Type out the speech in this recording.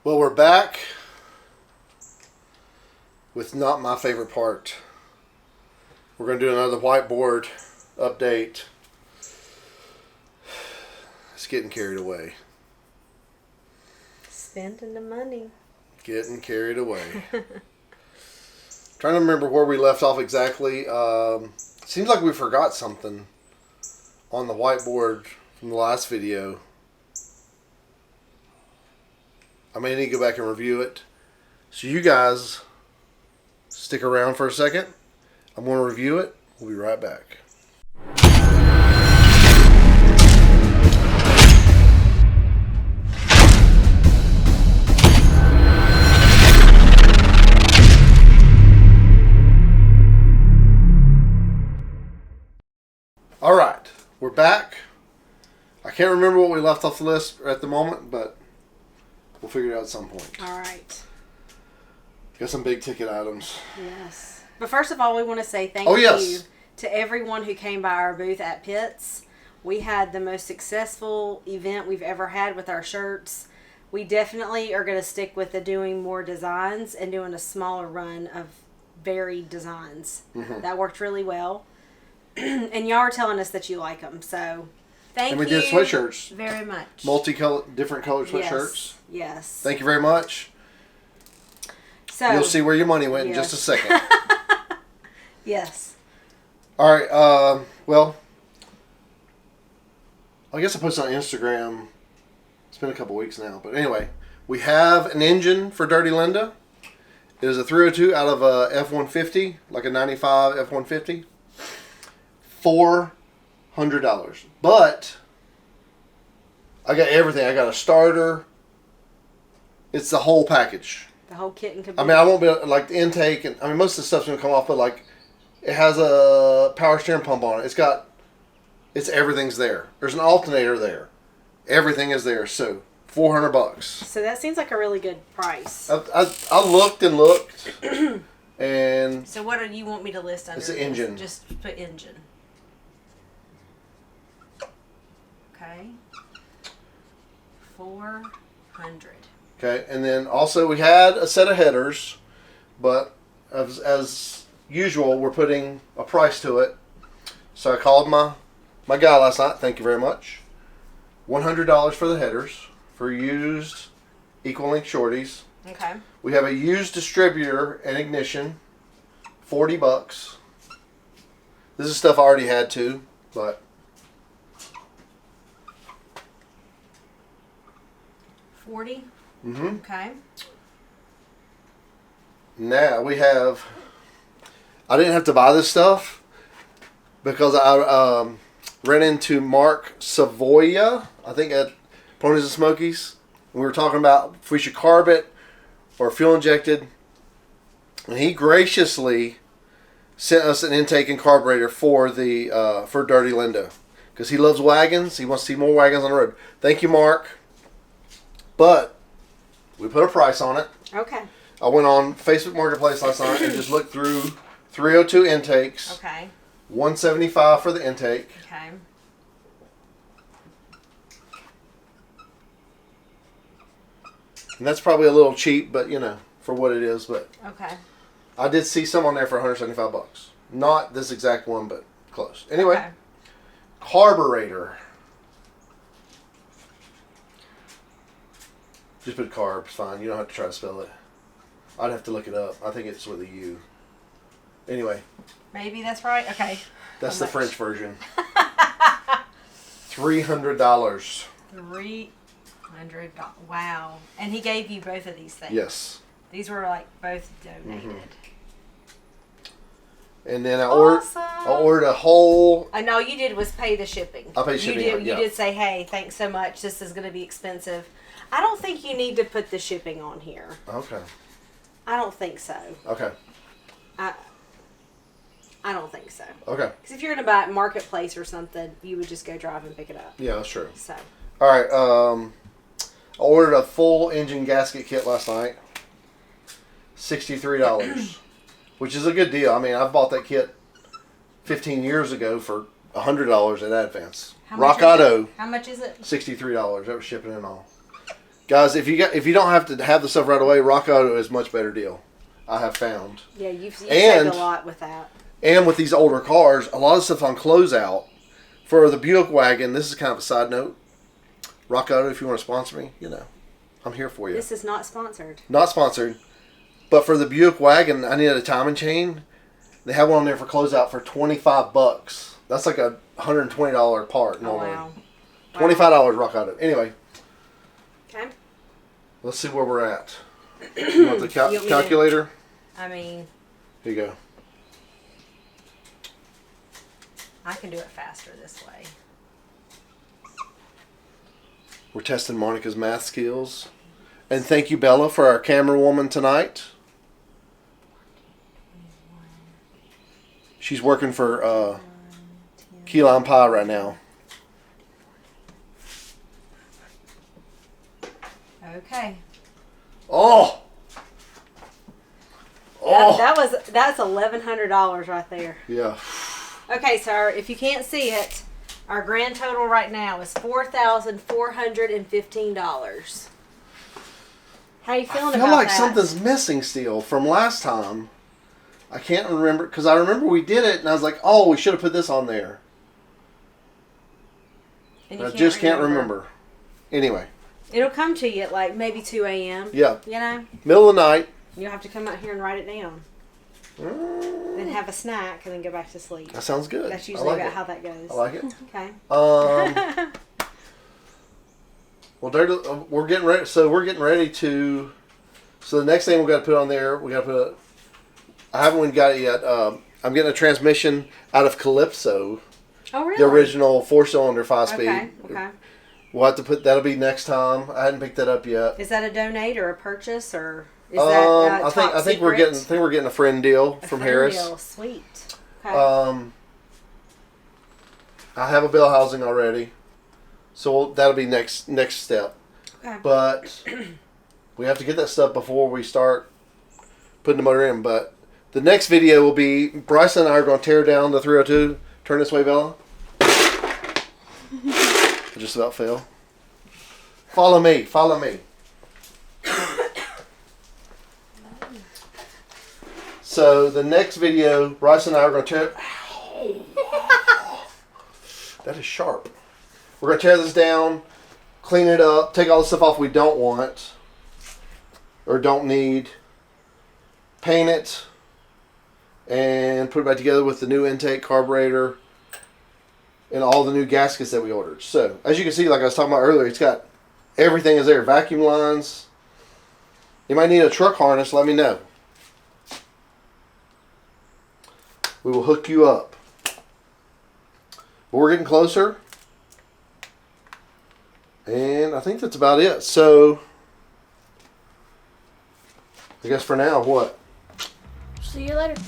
Well, we're back with not my favorite part. We're going to do another whiteboard update. It's getting carried away. Spending the money. Getting carried away. Trying to remember where we left off exactly. Seems like we forgot something on the whiteboard from the last video. I may need to go back and review it. So you guys stick around for a second. I'm going to review it. We'll be right back. All right, we're back. I can't remember what we left off the list at the moment, but we'll figure it out at some point. All right. Got some big ticket items. Yes. But first of all, we want to say thank you to everyone who came by our booth at Pitt's. We had the most successful event we've ever had with our shirts. We definitely are going to stick with doing more designs and doing a smaller run of varied designs. Mm-hmm. That worked really well. And y'all are telling us that you like them, so thank you. And we did sweatshirts. Very much. Different colored sweatshirts. Yes. Thank you very much. So you'll see where your money went in just a second. Yes. All right. Well, I guess I posted on Instagram. It's been a couple weeks now, but anyway, we have an engine for Dirty Linda. It is a 302 out of a F-150, like a 95 F-150. $400. But I got everything. I got a starter. It's the whole package. The whole kit and caboodle. I mean, I won't be like the intake, and I mean most of the stuff's gonna come off, but like it has a power steering pump on it. Everything's there. There's an alternator there. Everything is there. So $400. So that seems like a really good price. I looked and looked, and so what do you want me to list under? It's the engine. Just put engine. Okay. 400. Okay, and then also we had a set of headers, but as usual, we're putting a price to it. So I called my guy last night. Thank you very much. $100 for the headers for used equal length shorties. Okay. We have a used distributor and ignition, $40. This is stuff I already had too, but. 40. Mm-hmm. Okay. Now we have. I didn't have to buy this stuff because I ran into Mark Savoya, I think at Ponies and Smokies. We were talking about if we should carb it or fuel injected, and he graciously sent us an intake and carburetor for the for Dirty Linda because he loves wagons. He wants to see more wagons on the road. Thank you, Mark. But we put a price on it. Okay. I went on Facebook Marketplace last night and just looked through 302 intakes. Okay. $175 for the intake. Okay. And that's probably a little cheap, but you know, for what it is. But okay. I did see some on there for $175. Not this exact one, but close. Anyway, okay. Carburetor. Just put carb, it's fine. You don't have to try to spell it. I'd have to look it up. I think it's with a U. Anyway. Maybe that's right. Okay. That's the French version. $300. $300. Wow. And he gave you both of these things. Yes. These were like both donated. Mm-hmm. And then I ordered a whole. And all you did was pay the shipping. I paid shipping. You did say, "Hey, thanks so much. This is going to be expensive." I don't think you need to put the shipping on here. Okay. I don't think so. Okay. I don't think so. Okay. Because if you're going to buy it Marketplace or something, you would just go drive and pick it up. Yeah, that's true. So. All right. I ordered a full engine gasket kit last night. $63, which is a good deal. I mean, I bought that kit 15 years ago for $100 at Advance. Rock Auto. How much is it? $63. That was shipping and all. Guys, if you don't have to have the stuff right away, Rock Auto is a much better deal. I have found. Yeah, you've saved a lot with that. And with these older cars, a lot of stuff on closeout. For the Buick wagon, this is kind of a side note. Rock Auto, if you want to sponsor me, I'm here for you. This is not sponsored. Not sponsored. But for the Buick wagon, I needed a timing chain. They have one on there for closeout for $25. That's like a $120 part normally. Oh, wow. $25 Rock Auto. Anyway. Okay. Let's see where we're at. You want the calculator? Here you go. I can do it faster this way. We're testing Monica's math skills. And thank you, Bella, for our camera woman tonight. She's working for Key Lime Pie right now. Okay. Oh! That's $1,100 right there. Yeah. Okay, so if you can't see it, our grand total right now is $4,415. How you feeling about that? I feel like something's missing still from last time. I can't remember, because I remember we did it, and I was like, oh, we should have put this on there. And I just can't remember. Anyway. It'll come to you at like maybe 2 a.m. Yeah. Middle of the night. You'll have to come out here and write it down. Then have a snack and then go back to sleep. That sounds good. That's usually about how that goes. I like it. Okay. Well, we're getting ready. So we're getting ready to. So the next thing we got to put on there, we got to put. I haven't even got it yet. I'm getting a transmission out of Calypso. Oh really? The original 4-cylinder 5-speed. Okay. We'll have to put. That'll be next time. I hadn't picked that up yet. Is that a donate or a purchase or? Is that I think we're getting a friend deal from Harris. Deal. Sweet. Okay. I have a bell housing already, so that'll be next step. Okay. But we have to get that stuff before we start putting the motor in. But the next video will be Bryson and I are going to tear down the 302. Turn this way, Bella. I just about fell. Follow me. So the next video, Bryce and I are going to tear. That is sharp. We're going to tear this down, clean it up, take all the stuff off we don't want or don't need, paint it, and put it back together with the new intake carburetor and all the new gaskets that we ordered. So as you can see, like I was talking about earlier, it's got everything is there. Vacuum lines. You might need a truck harness. Let me know. We will hook you up. But we're getting closer. And I think that's about it. So, I guess for now, what? See you later.